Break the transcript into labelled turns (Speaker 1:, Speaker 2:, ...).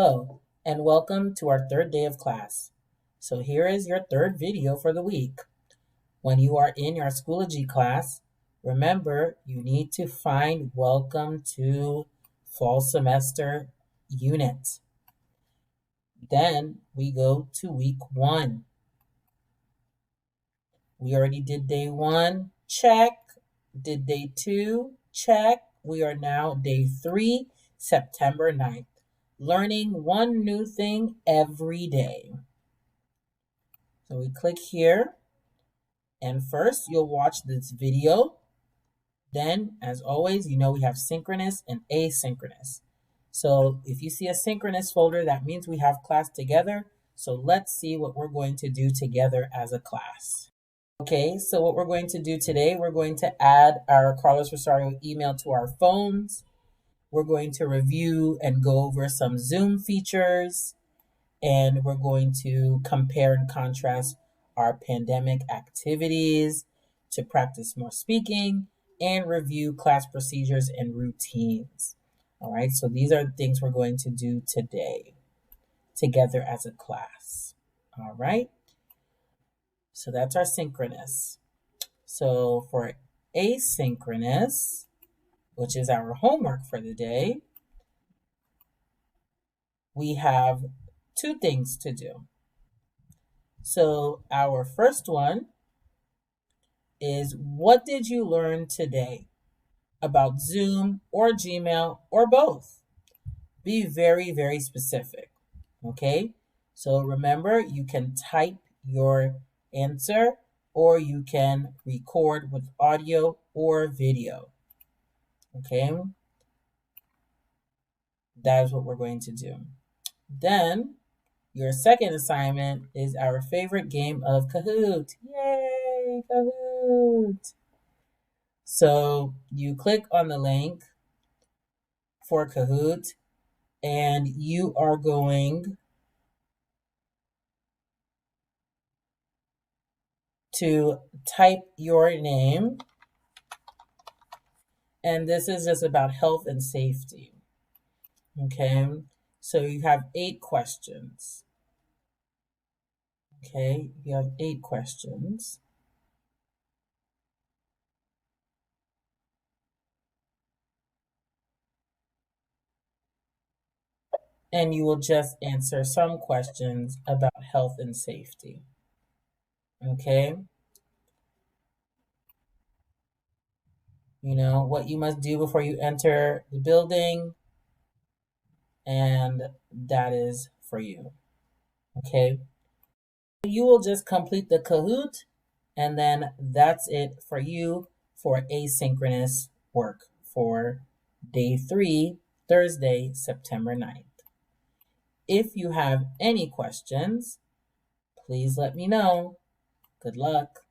Speaker 1: Hello, and welcome to our third day of class. So here is your third video for the week. When you are in your Schoology class, remember you need to find Welcome to Fall Semester unit. Then we go to week 1. We already did day 1, check. Did day 2, check. We are now day 3, September 9th. Learning one new thing every day. So we click here, and first you'll watch this video. Then, as always, you know we have synchronous and asynchronous. So if you see a synchronous folder, that means we have class together. So let's see what we're going to do together as a class. Okay, so what we're going to do today, we're going to add our Carlos Rosario email to our phones. We're going to review and go over some Zoom features, and we're going to compare and contrast our pandemic activities to practice more speaking and review class procedures and routines. All right, so these are the things we're going to do today together as a class. All right, so that's our synchronous. So for asynchronous, which is our homework for the day, we have 2 things to do. So our first one is, what did you learn today about Zoom or Gmail or both? Be very, very specific, okay? So remember, you can type your answer or you can record with audio or video, okay? That is what we're going to do. Then your second assignment is our favorite game of Kahoot. Yay, Kahoot! So you click on the link for Kahoot, and you are going to type your name. And this is just about health and safety. Okay, so you have 8 questions. Okay, you have 8 questions. And you will just answer some questions about health and safety. Okay? You know, what you must do before you enter the building, and that is for you. Okay? You will just complete the Kahoot, and then that's it for you for asynchronous work for day 3, Thursday, September 9th. If you have any questions, please let me know. Good luck.